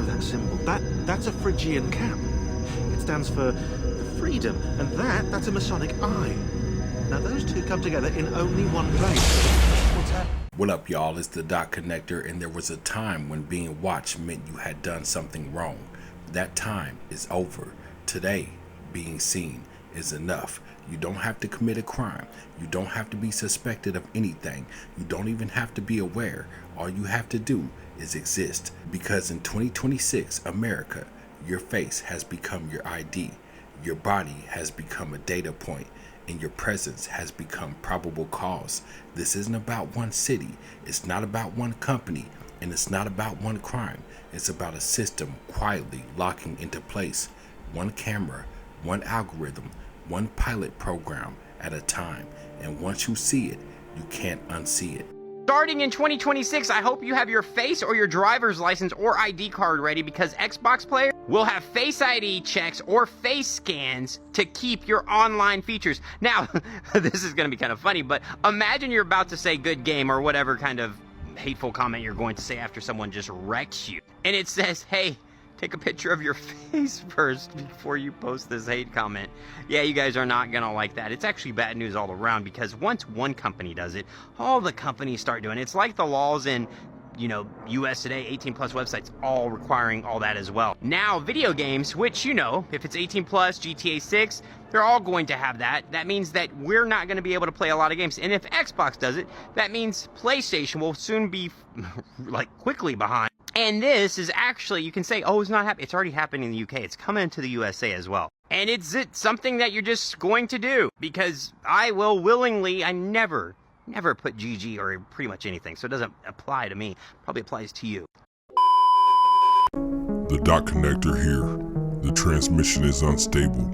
know that symbol? That's a Phrygian cap. It stands for freedom, and that's a Masonic eye. Now those two come together in only one place. What's that? What up, y'all? It's the Dot Connector, and there was a time when being watched meant you had done something wrong. That time is over. Today, being seen is enough. You don't have to commit a crime. You don't have to be suspected of anything. You don't even have to be aware. All you have to do is exist. Because in 2026 America, your face has become your ID. Your body has become a data point, and your presence has become probable cause. This isn't about one city. It's not about one company, and it's not about one crime. It's about a system quietly locking into place. One camera, one algorithm, one pilot program at a time. And once you see it, you can't unsee it. Starting in 2026, I hope you have your face or your driver's license or ID card ready, because Xbox players will have Face ID checks or face scans to keep your online features. Now, this is going to be kind of funny, but imagine you're about to say good game or whatever kind of hateful comment you're going to say after someone just wrecks you. And it says, hey, take a picture of your face first before you post this hate comment. Yeah, you guys are not gonna like that. It's actually bad news all around, because once one company does it, all the companies start doing it. It's like the laws in, US Today, 18 plus websites, all requiring all that as well. Now, video games, which, if it's 18 plus, GTA 6, they're all going to have that. That means that we're not going to be able to play a lot of games. And if Xbox does it, that means PlayStation will soon be quickly behind. And this is actually, you can say, oh, it's not happening. It's already happening in the UK. It's coming to the USA as well. And it's something that you're just going to do, because I will willingly, I never put GG or pretty much anything. So it doesn't apply to me. Probably applies to you. The Dot Connector here. The transmission is unstable,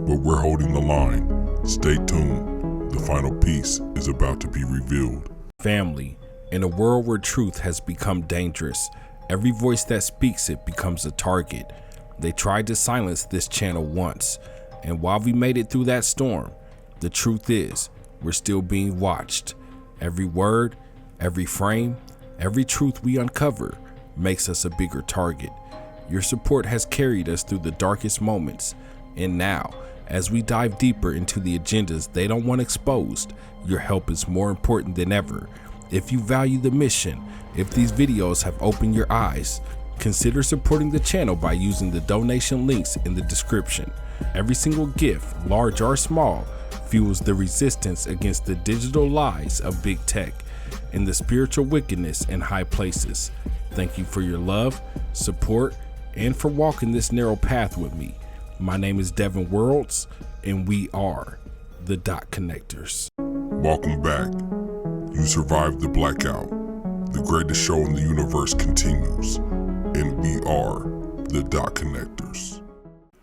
but we're holding the line. Stay tuned. The final piece is about to be revealed. Family, in a world where truth has become dangerous, every voice that speaks it becomes a target. They tried to silence this channel once, and while we made it through that storm, the truth is, we're still being watched. Every word, every frame, every truth we uncover makes us a bigger target. Your support has carried us through the darkest moments, and now, as we dive deeper into the agendas they don't want exposed, your help is more important than ever. If you value the mission, if these videos have opened your eyes, consider supporting the channel by using the donation links in the description. Every single gift, large or small, fuels the resistance against the digital lies of big tech and the spiritual wickedness in high places. Thank you for your love, support, and for walking this narrow path with me. My name is Devin Worlds, and we are the Dot Connectors. Welcome back. You survived the blackout. The greatest show in the universe continues, and we are the Dot Connectors.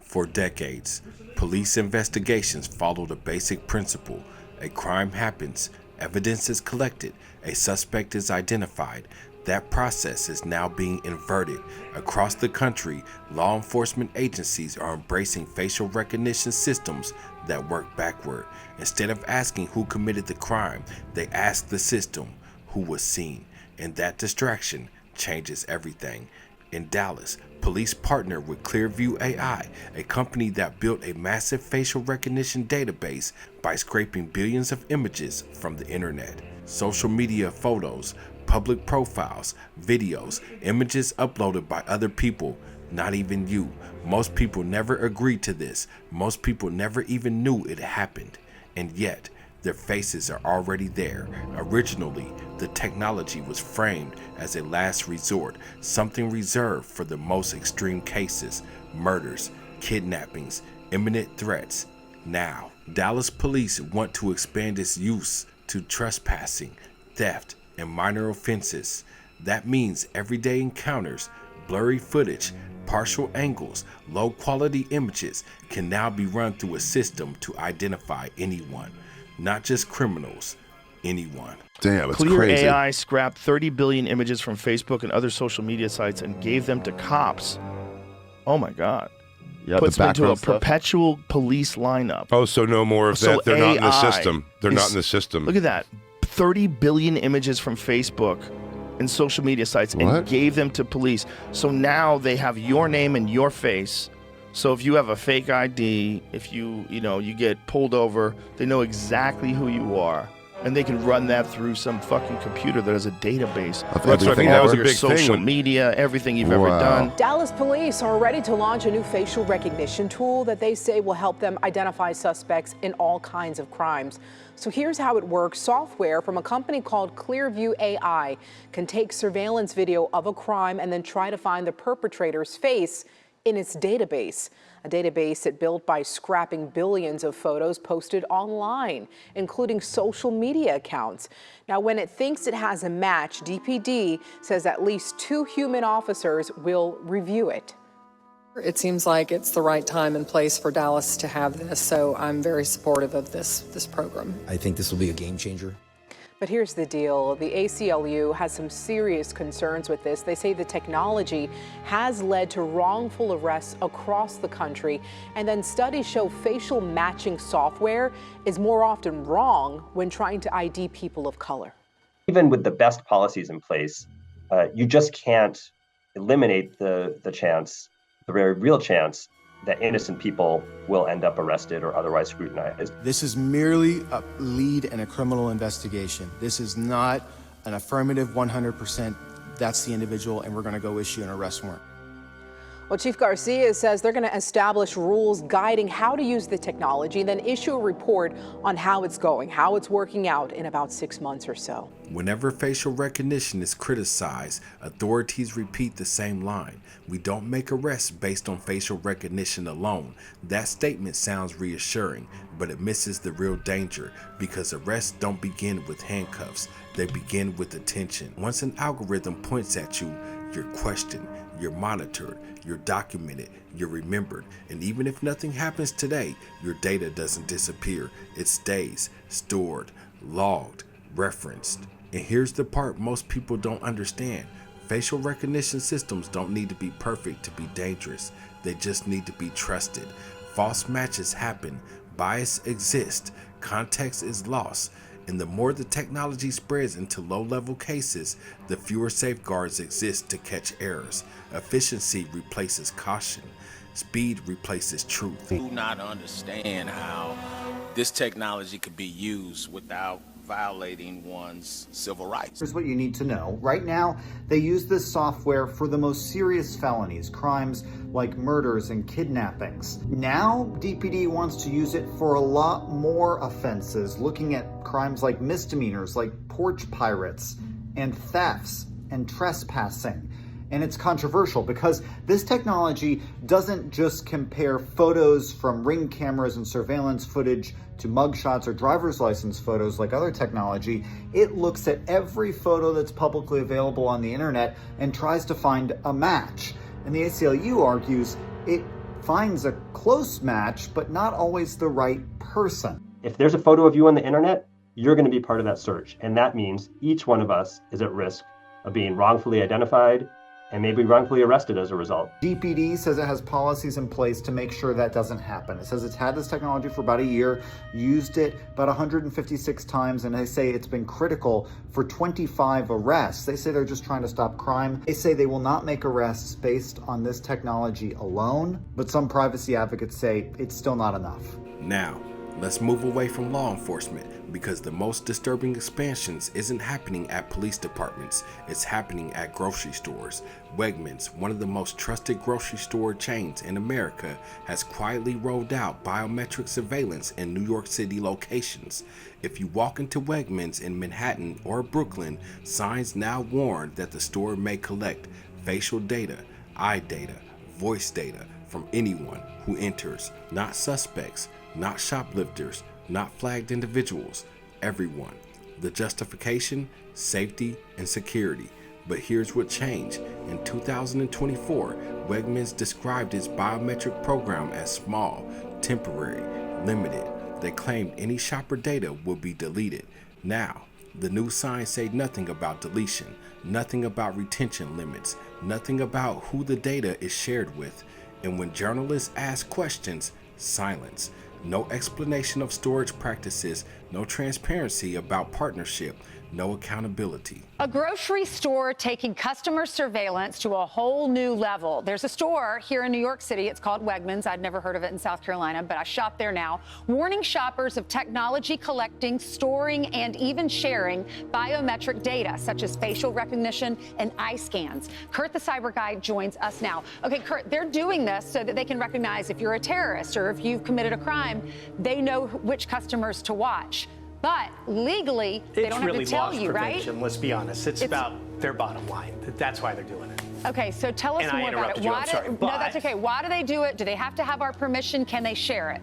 For decades, police investigations followed a basic principle. A crime happens, evidence is collected, a suspect is identified. That process is now being inverted. Across the country, law enforcement agencies are embracing facial recognition systems that work backward. Instead of asking who committed the crime, they ask the system who was seen. And that distraction changes everything. In Dallas, police partnered with Clearview AI, a company that built a massive facial recognition database by scraping billions of images from the internet. Social media photos, public profiles, videos, images uploaded by other people, not even you. Most people never agreed to this. Most people never even knew it happened. And yet, their faces are already there. Originally, the technology was framed as a last resort, something reserved for the most extreme cases, murders, kidnappings, imminent threats. Now, Dallas police want to expand its use to trespassing, theft, and minor offenses. That means everyday encounters, blurry footage, partial angles, low quality images can now be run through a system to identify anyone, not just criminals, anyone. Damn, it's Clear crazy. AI scrapped 30 billion images from Facebook and other social media sites and gave them to cops. Oh my God. Yeah, Puts the them into a background stuff. perpetual police lineup. Oh, so no more of So that. They're not in the AI system. They're not in the system. Look at that. 30 billion images from Facebook and social media sites and What? gave them to police. So now they have your name and your face. So if you have a fake ID, if you get pulled over, they know exactly who you are. And they can run that through some fucking computer that has a database. Of Looks like everything all that was a your big thing social when- media, everything you've ever done. Dallas police are ready to launch a new facial recognition tool that they say will help them identify suspects in all kinds of crimes. So here's how it works. Software from a company called Clearview AI can take surveillance video of a crime and then try to find the perpetrator's face in its database. A database it built by scrapping billions of photos posted online, including social media accounts. Now, when it thinks it has a match, DPD says at least 2 human officers will review it. It seems like it's the right time and place for Dallas to have this, so I'm very supportive of this program. I think this will be a game changer. But here's the deal. The ACLU has some serious concerns with this. They say the technology has led to wrongful arrests across the country. And then studies show facial matching software is more often wrong when trying to ID people of color. Even with the best policies in place, you just can't eliminate the chance, the very real chance, that innocent people will end up arrested or otherwise scrutinized. This is merely a lead in a criminal investigation. This is not an affirmative 100%, that's the individual and we're going to go issue an arrest warrant. Well, Chief Garcia says they're going to establish rules guiding how to use the technology and then issue a report on how it's going, how it's working out in about 6 months or so. Whenever facial recognition is criticized, authorities repeat the same line. We don't make arrests based on facial recognition alone. That statement sounds reassuring, but it misses the real danger because arrests don't begin with handcuffs. They begin with attention. Once an algorithm points at you, you're questioned, you're monitored, you're documented, you're remembered, and even if nothing happens today, your data doesn't disappear. It stays stored, logged, referenced. And here's the part most people don't understand. Facial recognition systems don't need to be perfect to be dangerous. They just need to be trusted. False matches happen, bias exists, context is lost. And the more the technology spreads into low-level cases, the fewer safeguards exist to catch errors. Efficiency replaces caution. Speed replaces truth. Do not understand how this technology could be used without violating one's civil rights. Here's what you need to know. Right now, they use this software for the most serious felonies, crimes like murders and kidnappings. Now, DPD wants to use it for a lot more offenses, looking at crimes like misdemeanors, like porch pirates, and thefts, and trespassing. And it's controversial because this technology doesn't just compare photos from Ring cameras and surveillance footage to mugshots or driver's license photos like other technology. It looks at every photo that's publicly available on the internet and tries to find a match. And the ACLU argues it finds a close match, but not always the right person. If there's a photo of you on the internet, you're going to be part of that search. And that means each one of us is at risk of being wrongfully identified and maybe wrongfully arrested as a result. DPD says it has policies in place to make sure that doesn't happen. It says it's had this technology for about a year, used it about 156 times, and they say it's been critical for 25 arrests. They say they're just trying to stop crime. They say they will not make arrests based on this technology alone, but some privacy advocates say it's still not enough. Now, let's move away from law enforcement because the most disturbing expansions isn't happening at police departments, it's happening at grocery stores. Wegmans, one of the most trusted grocery store chains in America, has quietly rolled out biometric surveillance in New York City locations. If you walk into Wegmans in Manhattan or Brooklyn, signs now warn that the store may collect facial data, eye data, voice data from anyone who enters, not suspects, not shoplifters, not flagged individuals, everyone. The justification, safety, and security. But here's what changed. In 2024, Wegmans described its biometric program as small, temporary, limited. They claimed any shopper data would be deleted. Now, the new signs say nothing about deletion, nothing about retention limits, nothing about who the data is shared with. And when journalists ask questions, silence. No explanation of storage practices, no transparency about partnership, no accountability. A grocery store taking customer surveillance to a whole new level. There's a store here in New York City. It's called Wegmans. I'd never heard of it in South Carolina, but I shop there now. Warning shoppers of technology collecting, storing, and even sharing biometric data, such as facial recognition and eye scans. Kurt, the cyber guy, joins us now. Okay, Kurt, they're doing this so that they can recognize if you're a terrorist or if you've committed a crime. They know which customers to watch. But legally, they don't have to tell you, right? Let's be honest. It's about their bottom line. That's why they're doing it. Okay, so tell us more about it. I'm sorry, no, that's okay. Why do they do it? Do they have to have our permission? Can they share it?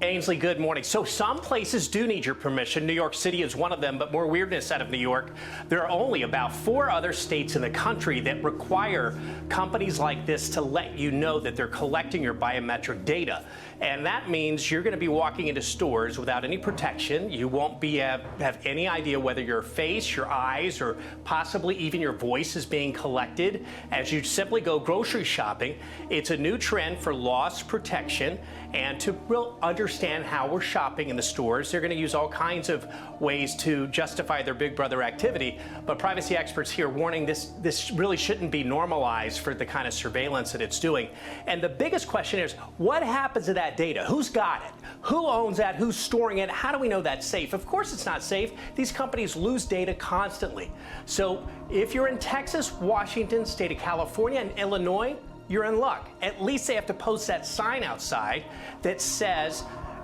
Ainsley, good morning. So some places do need your permission. New York City is one of them, but more weirdness out of New York. There are only about 4 other states in the country that require companies like this to let you know that they're collecting your biometric data. And that means you're going to be walking into stores without any protection. You won't have any idea whether your face, your eyes, or possibly even your voice is being collected as you simply go grocery shopping. It's a new trend for loss protection and to really understand how we're shopping in the stores. They're going to use all kinds of ways to justify their Big Brother activity. But privacy experts here warning this really shouldn't be normalized for the kind of surveillance that it's doing. And the biggest question is, what happens to that data? Who's got it? Who owns that? Who's storing it? How do we know that's safe? Of course it's not safe. These companies lose data constantly. So if you're in Texas, Washington, state of California, and Illinois, you're in luck. At least they have to post that sign outside that says,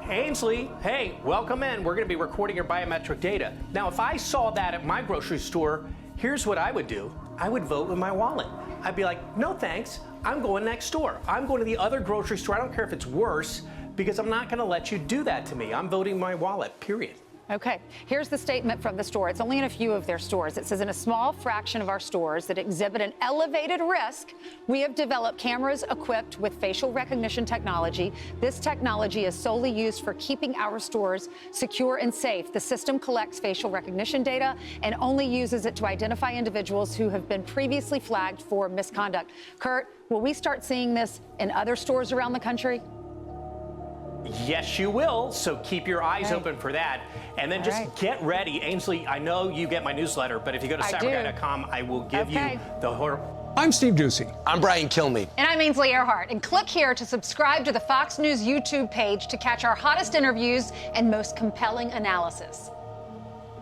Ainsley, hey, welcome in. We're going to be recording your biometric data. Now, if I saw that at my grocery store, here's what I would do. I would vote with my wallet. I'd be like, no thanks. I'm going next door. I'm going to the other grocery store. I don't care if it's worse, because I'm not going to let you do that to me. I'm voting my wallet, period. Okay, here's the statement from the store. It's only in a few of their stores. It says, in a small fraction of our stores that exhibit an elevated risk, we have developed cameras equipped with facial recognition technology. This technology is solely used for keeping our stores secure and safe. The system collects facial recognition data and only uses it to identify individuals who have been previously flagged for misconduct. Kurt, will we start seeing this in other stores around the country? Yes, you will. So keep your eyes open for that. And then just get ready. Ainsley, I know you get my newsletter, but if you go to cyberguy.com, I will give you the whole. I'm Steve Doocy. I'm Brian Kilmeade. And I'm Ainsley Earhart. And click here to subscribe to the Fox News YouTube page to catch our hottest interviews and most compelling analysis.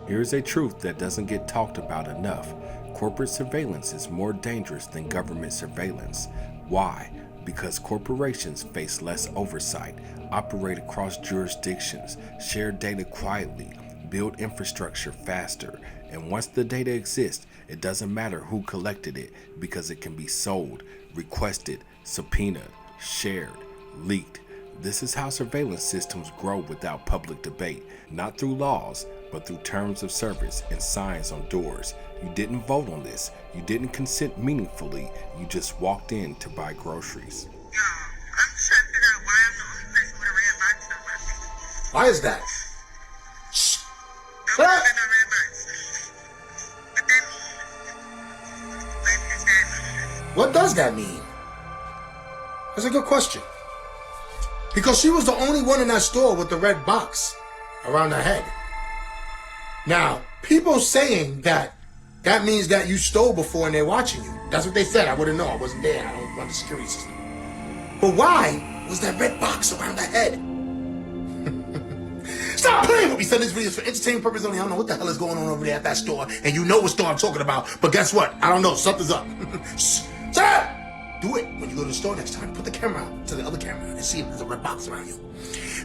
Here's a truth that doesn't get talked about enough. Corporate surveillance is more dangerous than government surveillance. Why? Because corporations face less oversight, operate across jurisdictions, share data quietly, build infrastructure faster, and once the data exists, it doesn't matter who collected it because it can be sold, requested, subpoenaed, shared, leaked. This is how surveillance systems grow without public debate, not through laws, but through terms of service and signs on doors. You didn't vote on this. You didn't consent meaningfully. You just walked in to buy groceries. Why is that? Shh. What does that mean? That's a good question. Because she was the only one in that store with the red box around her head. Now, people saying that means that you stole before and they're watching you. That's what they said. I wouldn't know. I wasn't there. I don't run the security system. But why was that red box around her head? Stop playing with me, son. This video is for entertainment purposes only. I don't know what the hell is going on over there at that store, and you know what store I'm talking about. But guess what? I don't know. Something's up. Shut up! Do it when you go to the store next time. Put the camera out to the other camera and see if there's a red box around you.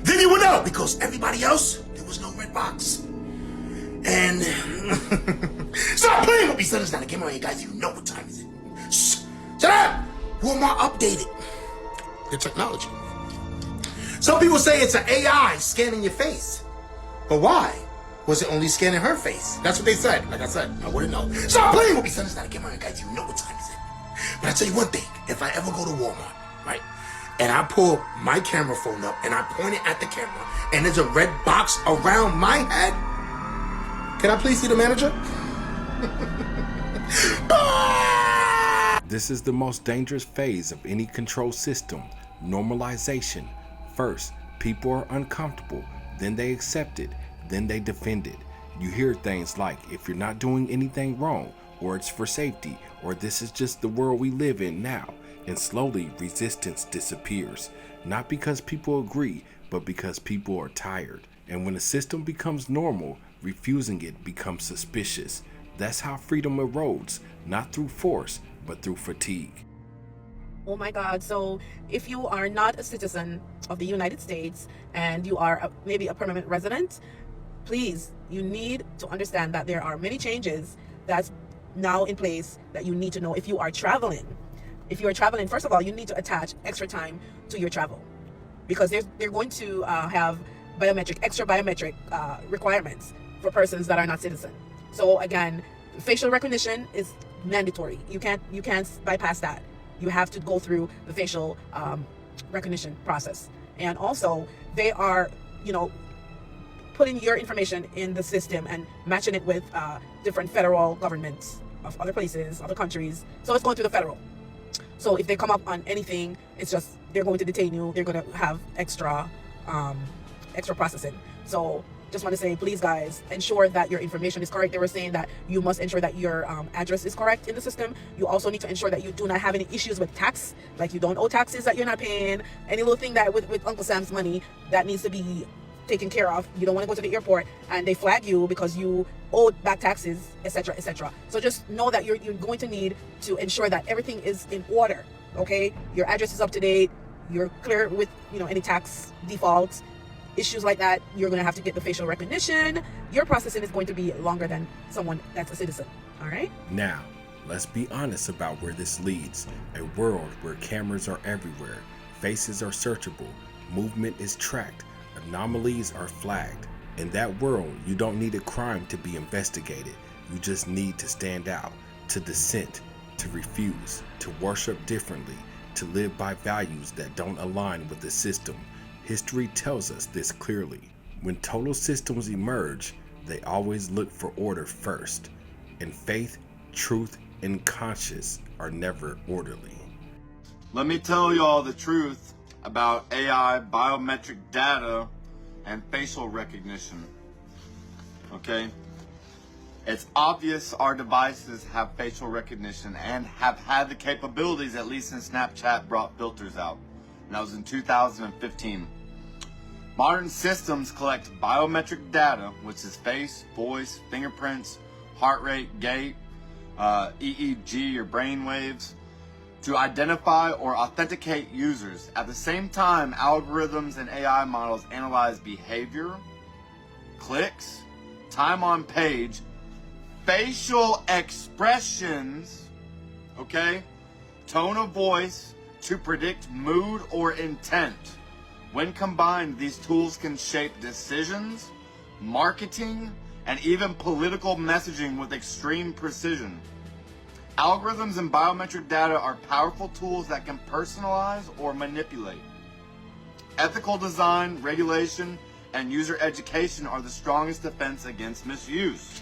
Then you will know, because everybody else, there was no red box. And stop playing with me, son. It's not a game around here, guys. You know what time is it. Shh. Shut up! Who am I updated? The technology. Some people say it's an AI scanning your face. But why was it only scanning her face? That's what they said. Like I said, I wouldn't know. Stop playing with me, son. It's not a game around here, guys. You know what time is it. But I tell you one thing. If I ever go to Walmart, right, and I pull my camera phone up and I point it at the camera and there's a red box around my head, can I please see the manager? This is the most dangerous phase of any control system, normalization. First, people are uncomfortable, then they accept it, then they defend it. You hear things like, if you're not doing anything wrong, or it's for safety, or this is just the world we live in now. And slowly resistance disappears, not because people agree, but because people are tired. And when a system becomes normal, refusing it becomes suspicious. That's how freedom erodes, not through force, but through fatigue. Oh my God, so if you are not a citizen of the United States and you are maybe a permanent resident, please, you need to understand that there are many changes that's now in place that you need to know if you are traveling. If you are traveling, first of all, you need to attach extra time to your travel because they're going to have extra biometric requirements for persons that are not citizen. So again, facial recognition is mandatory. You can't bypass that. You have to go through the facial recognition process. And also, they are, putting your information in the system and matching it with different federal governments of other places, other countries. So it's going through the federal. So if they come up on anything, it's just they're going to detain you. They're going to have extra processing. So just want to say, please, guys, ensure that your information is correct. They were saying that you must ensure that your address is correct in the system. You also need to ensure that you do not have any issues with tax, like you don't owe taxes that you're not paying. Any little thing that with Uncle Sam's money that needs to be taken care of. You don't want to go to the airport and they flag you because you owed back taxes, etc., etc. So just know that you're going to need to ensure that everything is in order. Okay, your address is up to date. You're clear with any tax defaults, issues like that. You're going to have to get the facial recognition. Your processing is going to be longer than someone that's a citizen. All right. Now, let's be honest about where this leads. A world where cameras are everywhere, faces are searchable, movement is tracked, anomalies are flagged. In that world, you don't need a crime to be investigated. You just need to stand out, to dissent, to refuse, to worship differently, to live by values that don't align with the system. History tells us this clearly. When total systems emerge, they always look for order first. And faith, truth, and conscience are never orderly. Let me tell y'all the truth about AI, biometric data, and facial recognition. Okay? It's obvious our devices have facial recognition and have had the capabilities, at least since Snapchat brought filters out. And that was in 2015. Modern systems collect biometric data, which is face, voice, fingerprints, heart rate, gait, EEG or brain waves, to identify or authenticate users. At the same time, algorithms and AI models analyze behavior, clicks, time on page, facial expressions, okay, tone of voice to predict mood or intent. When combined, these tools can shape decisions, marketing, and even political messaging with extreme precision. Algorithms and biometric data are powerful tools that can personalize or manipulate. Ethical design, regulation, and user education are the strongest defense against misuse.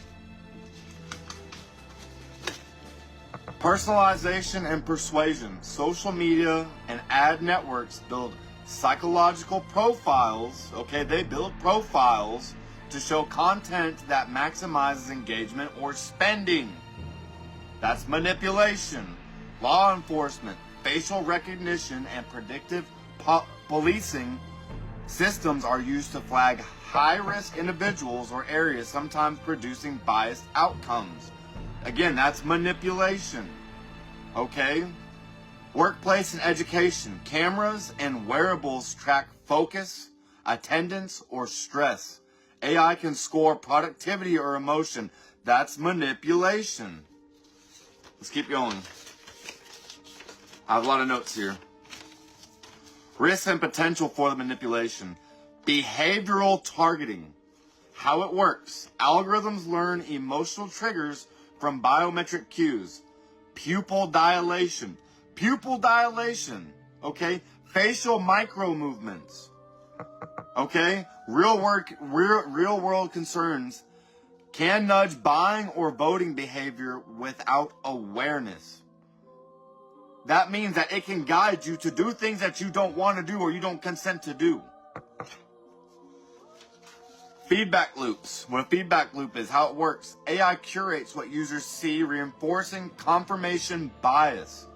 Personalization and persuasion. Social media and ad networks build psychological profiles, okay, they build profiles to show content that maximizes engagement or spending. That's manipulation. Law enforcement, facial recognition, and predictive policing systems are used to flag high-risk individuals or areas, sometimes producing biased outcomes. Again, that's manipulation. Okay? Workplace and education. Cameras and wearables track focus, attendance, or stress. AI can score productivity or emotion. That's manipulation. Let's keep going. I have a lot of notes here. Risks and potential for the manipulation. Behavioral targeting. How it works. Algorithms learn emotional triggers from biometric cues. Pupil dilation. Pupil dilation. Okay? Facial micro movements. Okay? Real world concerns can nudge buying or voting behavior without awareness. That means that it can guide you to do things that you don't want to do or you don't consent to do. Feedback loops. What a feedback loop is, how it works. AI curates what users see, reinforcing confirmation bias.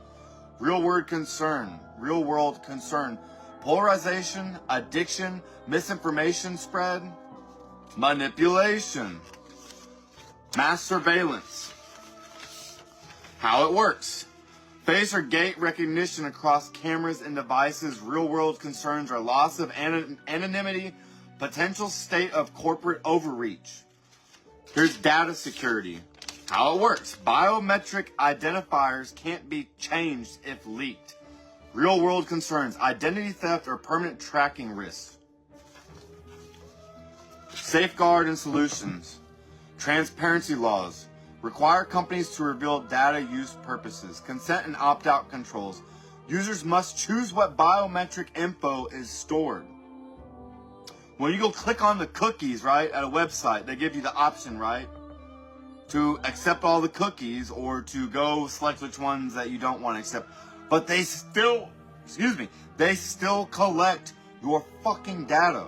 Real-world concern. Polarization, addiction, misinformation spread, manipulation, mass surveillance. How it works. Face or gait recognition across cameras and devices. Real-world concerns are loss of anonymity, potential state of corporate overreach. Here's data security. How it works. Biometric identifiers can't be changed if leaked. Real-world concerns. Identity theft or permanent tracking risks. Safeguard and solutions. Transparency laws. Require companies to reveal data use purposes. Consent and opt-out controls. Users must choose what biometric info is stored. When you go click on the cookies, right, at a website, they give you the option, right, to accept all the cookies or to go select which ones that you don't want to accept. But they still, they still collect your fucking data.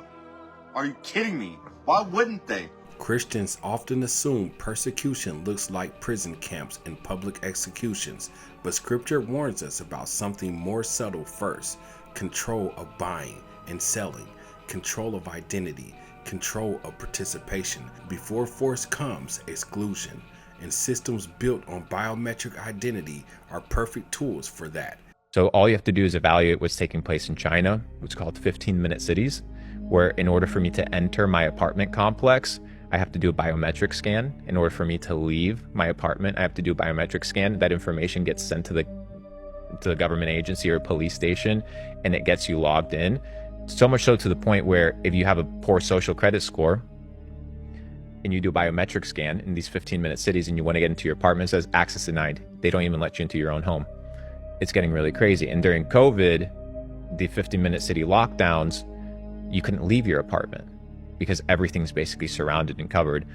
Are you kidding me? Why wouldn't they? Christians often assume persecution looks like prison camps and public executions, but scripture warns us about something more subtle first: control of buying and selling, control of identity, control of participation. Before force comes exclusion, and systems built on biometric identity are perfect tools for that. So all you have to do is evaluate what's taking place in China, what's called 15-minute cities, where in order for me to enter my apartment complex, I have to do a biometric scan. In order for me to leave my apartment, I have to do a biometric scan. That information gets sent to the government agency or police station, and it gets you logged in. So much so to the point where if you have a poor social credit score and you do a biometric scan in these 15-minute cities and you want to get into your apartment, it says access denied. They don't even let you into your own home. It's getting really crazy. And during COVID, the 15-minute city lockdowns, you couldn't leave your apartment because everything's basically surrounded and covered.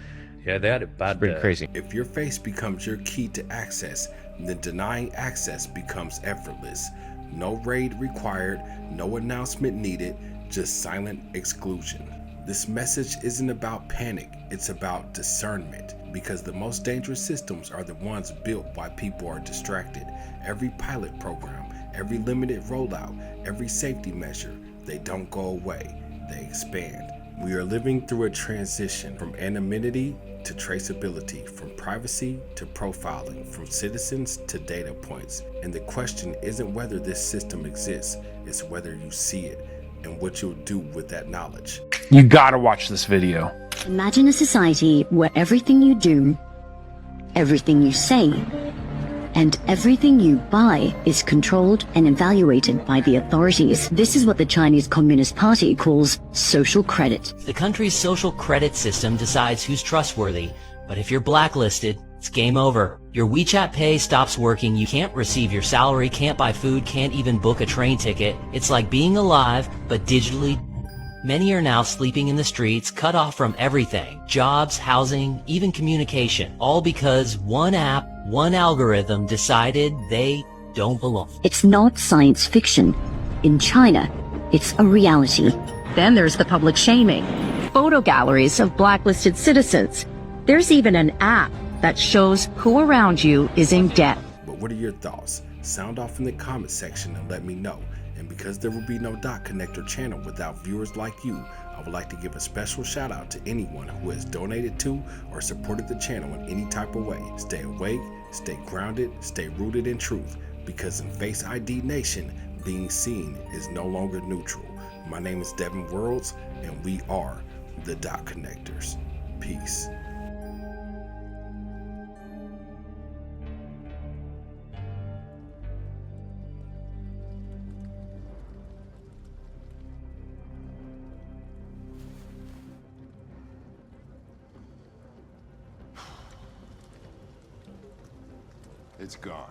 Yeah, they had it bad. It's pretty crazy. If your face becomes your key to access, then denying access becomes effortless. No raid required, no announcement needed, just silent exclusion. This message isn't about panic, it's about discernment, because the most dangerous systems are the ones built while people are distracted. Every pilot program, every limited rollout, every safety measure, they don't go away, they expand. We are living through a transition from anonymity to traceability, from privacy to profiling, from citizens to data points. And the question isn't whether this system exists, it's whether you see it and what you'll do with that knowledge. You gotta watch this video. Imagine a society where everything you do, everything you say, and everything you buy is controlled and evaluated by the authorities. This is what the Chinese Communist Party calls social credit. The country's social credit system decides who's trustworthy, but if you're blacklisted, it's game over. Your WeChat Pay stops working, you can't receive your salary, can't buy food, can't even book a train ticket. It's like being alive, but digitally. Many are now sleeping in the streets, cut off from everything. Jobs, housing, even communication. All because one app, one algorithm decided they don't belong. It's not science fiction. In China, it's a reality. Then there's the public shaming. Photo galleries of blacklisted citizens. There's even an app that shows who around you is in debt. But what are your thoughts? Sound off in the comment section and let me know. And because there will be no Dot Connector channel without viewers like you, I would like to give a special shout out to anyone who has donated to or supported the channel in any type of way. Stay awake, stay grounded, stay rooted in truth, because in Face ID Nation, being seen is no longer neutral. My name is Devin Worlds, and we are the Dot Connectors. Peace. It's gone.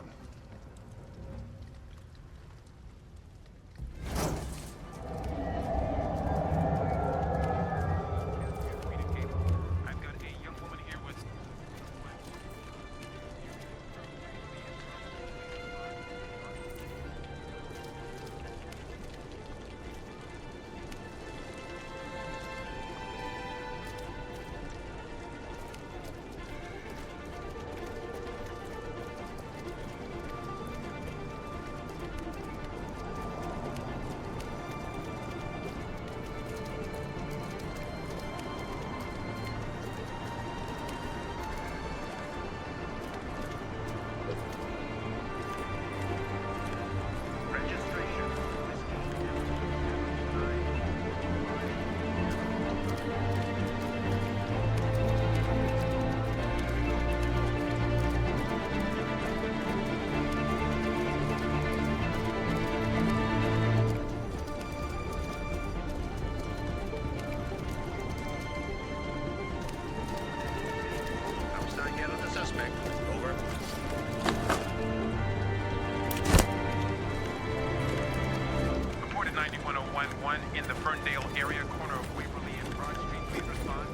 Ferndale area, corner of Waverly and Broad Street. Please respond.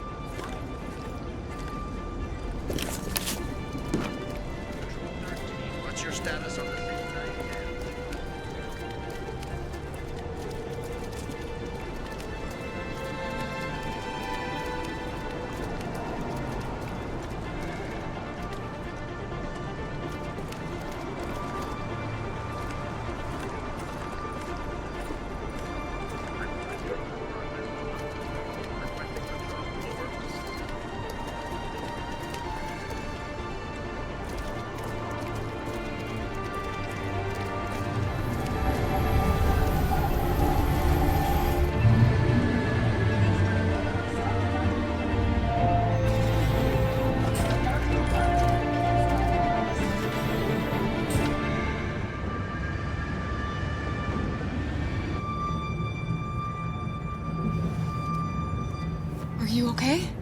What's your status on the scene? Are you okay?